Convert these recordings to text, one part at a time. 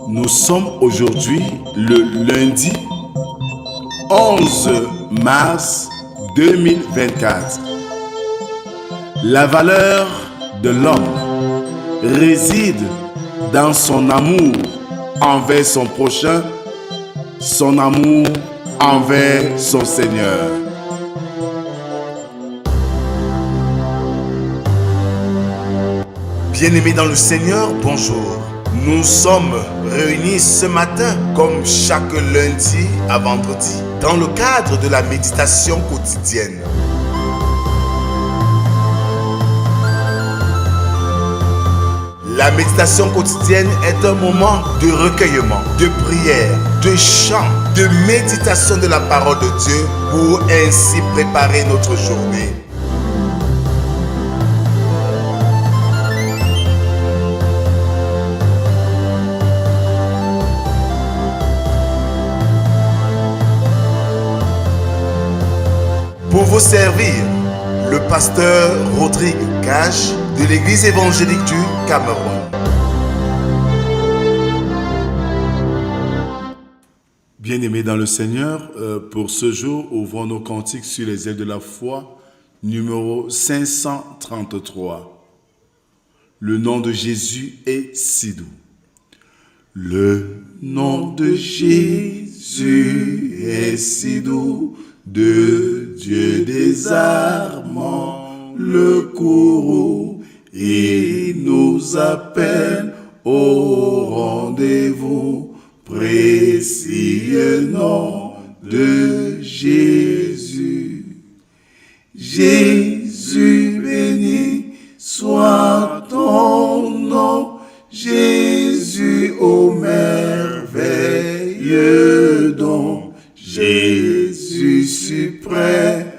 Nous sommes aujourd'hui le lundi 11 mars 2024. La valeur de l'homme réside dans son amour envers son prochain, son amour envers son Seigneur. Bien-aimés dans le Seigneur, bonjour. Nous sommes réunis ce matin, comme chaque lundi à vendredi, dans le cadre de la méditation quotidienne. La méditation quotidienne est un moment de recueillement, de prière, de chant, de méditation de la parole de Dieu pour ainsi préparer notre journée. Pour vous servir, le pasteur Rodrigue Gage de l'Église évangélique du Cameroun. Bien-aimés dans le Seigneur, pour ce jour, ouvrons nos cantiques sur les ailes de la foi, numéro 533. Le nom de Jésus est si doux. Le nom de Jésus est si doux, de Dieu désarmant le courroux, il nous appelle au rendez-vous, précieux nom de Jésus. Jésus béni soit ton nom, Jésus ô merveilleux don, Jésus suprême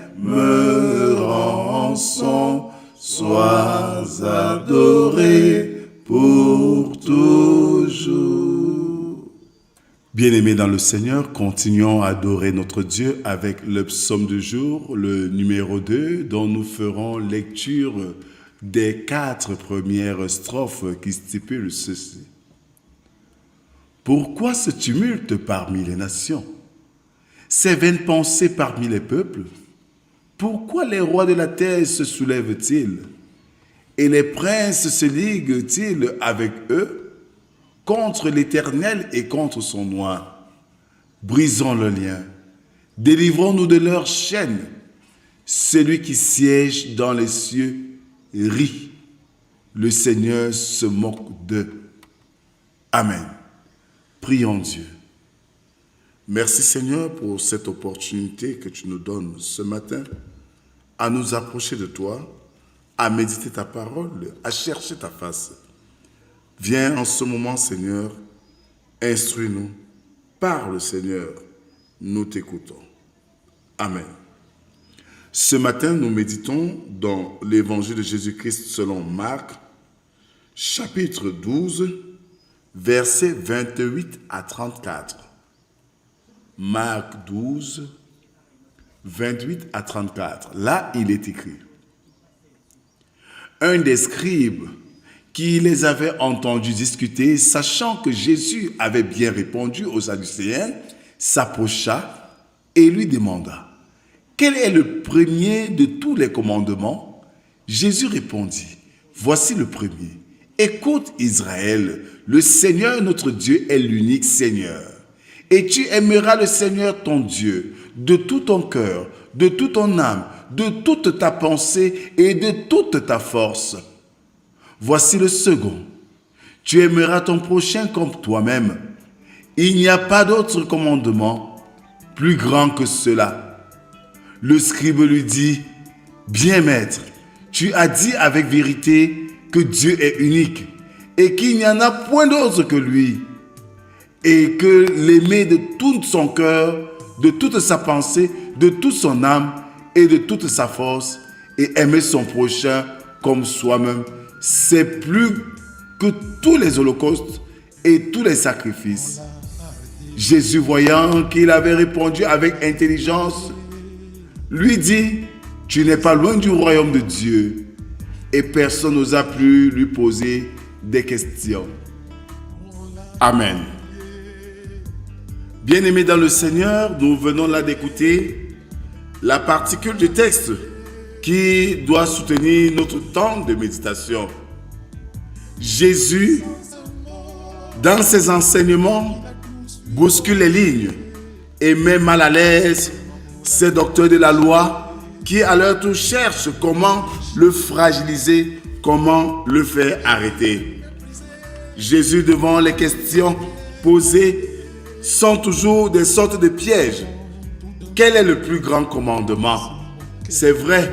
rançon, sois adoré pour toujours. Bien-aimés dans le Seigneur, continuons à adorer notre Dieu avec le psaume du jour, le numéro 2, dont nous ferons lecture des 4 premières strophes qui stipulent ceci. Pourquoi ce tumulte parmi les nations? Ces vaines pensées parmi les peuples? Pourquoi les rois de la terre se soulèvent-ils? Et les princes se liguent-ils avec eux contre l'Éternel et contre son oint? Brisons le lien, délivrons-nous de leurs chaînes. Celui qui siège dans les cieux rit. Le Seigneur se moque d'eux. Amen. Prions Dieu. Merci Seigneur pour cette opportunité que tu nous donnes ce matin à nous approcher de toi, à méditer ta parole, à chercher ta face. Viens en ce moment Seigneur, instruis-nous, parle Seigneur, nous t'écoutons. Amen. Ce matin, nous méditons dans l'évangile de Jésus-Christ selon Marc, chapitre 12, versets 28 à 34. Marc 12, 28 à 34. Là, il est écrit. Un des scribes qui les avait entendus discuter, sachant que Jésus avait bien répondu aux Sadducéens, s'approcha et lui demanda, « Quel est le premier de tous les commandements ?» Jésus répondit, « Voici le premier. Écoute Israël, le Seigneur notre Dieu est l'unique Seigneur. Et tu aimeras le Seigneur ton Dieu de tout ton cœur, de toute ton âme, de toute ta pensée et de toute ta force. Voici le second. Tu aimeras ton prochain comme toi-même. Il n'y a pas d'autre commandement plus grand que cela. » Le scribe lui dit, « Bien maître, tu as dit avec vérité que Dieu est unique et qu'il n'y en a point d'autre que lui. Et que l'aimer de tout son cœur, de toute sa pensée, de toute son âme et de toute sa force, et aimer son prochain comme soi-même, c'est plus que tous les holocaustes et tous les sacrifices. » Jésus, voyant qu'il avait répondu avec intelligence, lui dit, « Tu n'es pas loin du royaume de Dieu. » Et personne n'osa plus lui poser des questions. Amen. Bien-aimés dans le Seigneur, nous venons là d'écouter la particule du texte qui doit soutenir notre temps de méditation. Jésus, dans ses enseignements, bouscule les lignes et met mal à l'aise ces docteurs de la loi qui à leur tour cherchent comment le fragiliser, comment le faire arrêter. Jésus, devant les questions posées, sont toujours des sortes de pièges. Quel est le plus grand commandement? C'est vrai,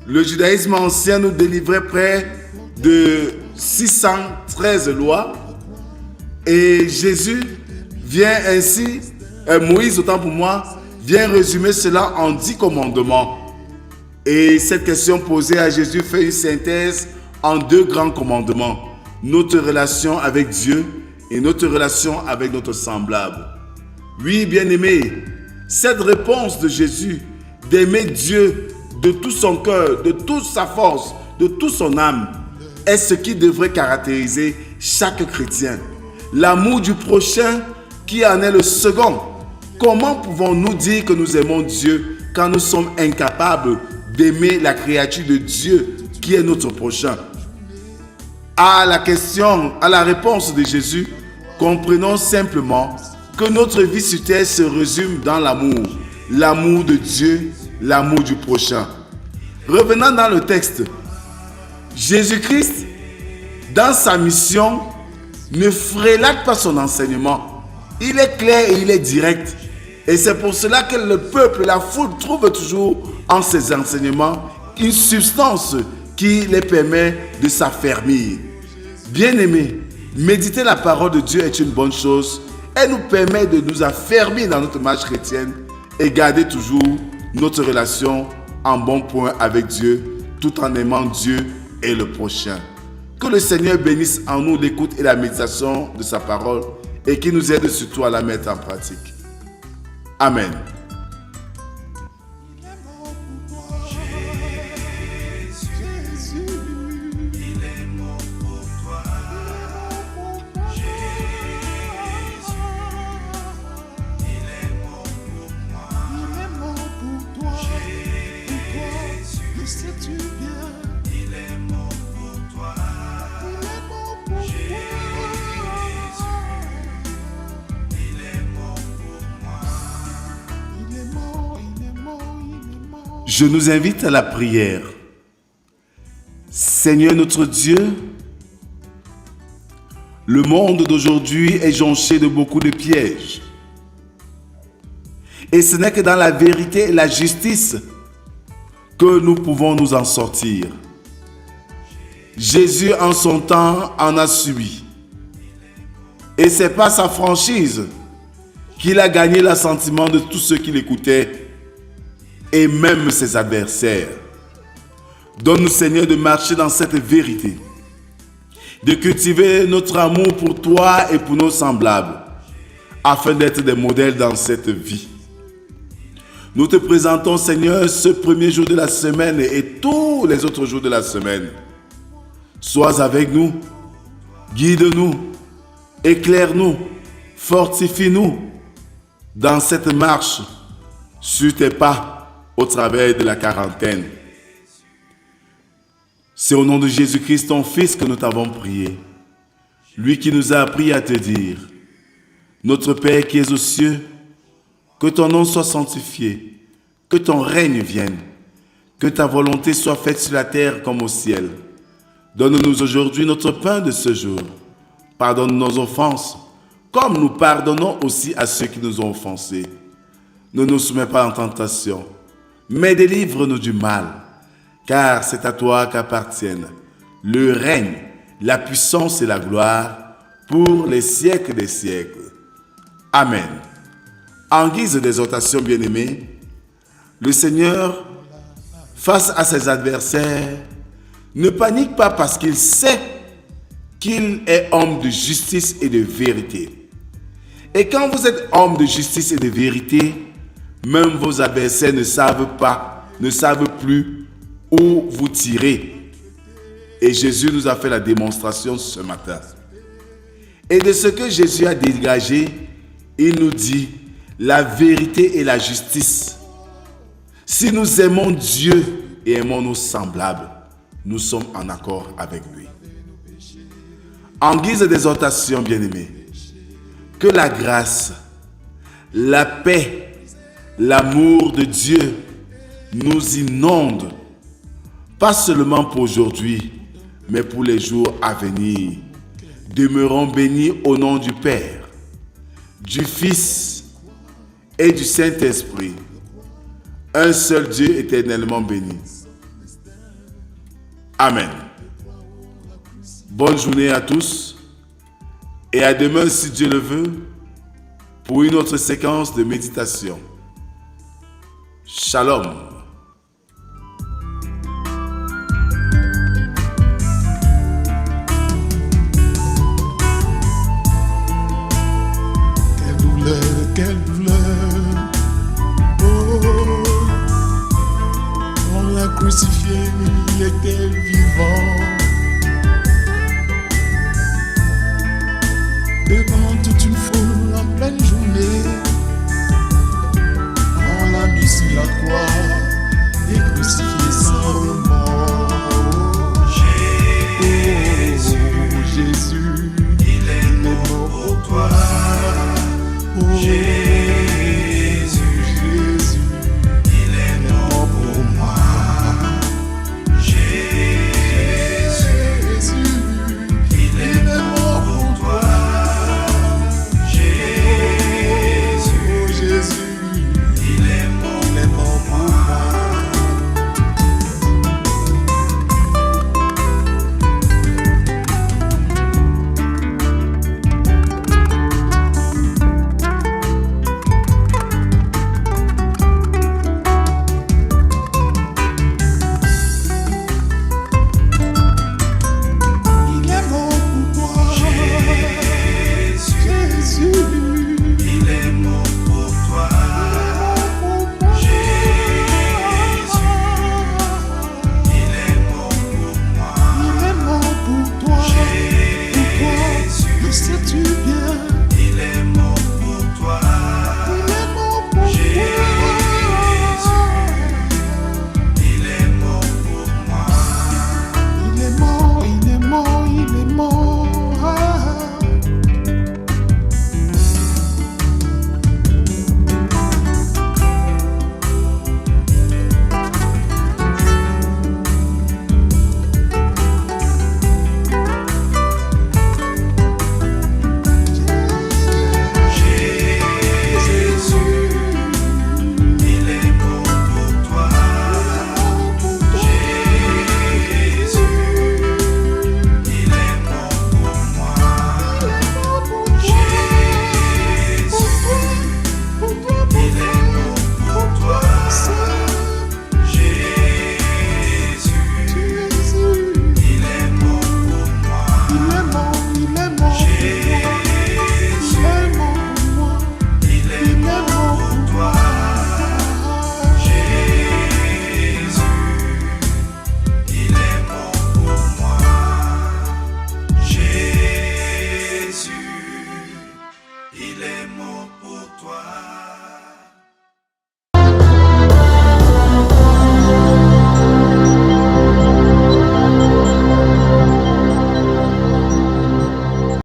le judaïsme ancien nous délivrait près de 613 lois et Jésus vient ainsi, Moïse autant pour moi, vient résumer cela en 10 commandements. Et cette question posée à Jésus fait une synthèse en 2 grands commandements. Notre relation avec Dieu et notre relation avec notre semblable. Oui, bien-aimés, cette réponse de Jésus d'aimer Dieu de tout son cœur, de toute sa force, de toute son âme, est ce qui devrait caractériser chaque chrétien. L'amour du prochain qui en est le second. Comment pouvons-nous dire que nous aimons Dieu quand nous sommes incapables d'aimer la créature de Dieu qui est notre prochain? À la réponse de Jésus, comprenons simplement que notre vie sur terre se résume dans l'amour. L'amour de Dieu, l'amour du prochain. Revenant dans le texte, Jésus-Christ, dans sa mission, ne frélate pas son enseignement. Il est clair et il est direct. Et c'est pour cela que le peuple, la foule, trouve toujours en ses enseignements une substance qui les permet de s'affermir. Bien-aimés, méditer la parole de Dieu est une bonne chose. Elle nous permet de nous affermir dans notre marche chrétienne et garder toujours notre relation en bon point avec Dieu, tout en aimant Dieu et le prochain. Que le Seigneur bénisse en nous l'écoute et la méditation de sa parole et qu'il nous aide surtout à la mettre en pratique. Amen. Je nous invite à la prière. Seigneur notre Dieu, le monde d'aujourd'hui est jonché de beaucoup de pièges. Et ce n'est que dans la vérité et la justice que nous pouvons nous en sortir. Jésus en son temps en a subi. Et c'est par sa franchise qu'il a gagné l'assentiment de tous ceux qui l'écoutaient et même ses adversaires. Donne-nous, Seigneur, de marcher dans cette vérité, de cultiver notre amour pour toi et pour nos semblables, afin d'être des modèles dans cette vie. Nous te présentons, Seigneur, ce premier jour de la semaine et tous les autres jours de la semaine. Sois avec nous, guide-nous, éclaire-nous, fortifie-nous dans cette marche sur tes pas au travers de la quarantaine. C'est au nom de Jésus-Christ, ton Fils, que nous t'avons prié. Lui qui nous a appris à te dire: Notre Père qui es aux cieux, que ton nom soit sanctifié, que ton règne vienne, que ta volonté soit faite sur la terre comme au ciel. Donne-nous aujourd'hui notre pain de ce jour. Pardonne nos offenses, comme nous pardonnons aussi à ceux qui nous ont offensés. Ne nous soumets pas en tentation, mais délivre-nous du mal, car c'est à toi qu'appartiennent le règne, la puissance et la gloire pour les siècles des siècles. Amen. En guise d'exhortation, bien-aimés, le Seigneur, face à ses adversaires, ne panique pas parce qu'il sait qu'il est homme de justice et de vérité. Et quand vous êtes homme de justice et de vérité, même vos adversaires ne savent plus où vous tirer. Et Jésus nous a fait la démonstration ce matin. Et de ce que Jésus a dégagé, il nous dit la vérité et la justice. Si nous aimons Dieu et aimons nos semblables, nous sommes en accord avec lui. En guise d'exhortation, bien-aimés, que la grâce, la paix, l'amour de Dieu nous inonde, pas seulement pour aujourd'hui, mais pour les jours à venir. Demeurons bénis au nom du Père, du Fils et du Saint-Esprit, un seul Dieu éternellement béni. Amen. Bonne journée à tous et à demain si Dieu le veut pour une autre séquence de méditation. Shalom. Quelle douleur, oh, on l'a crucifié, il était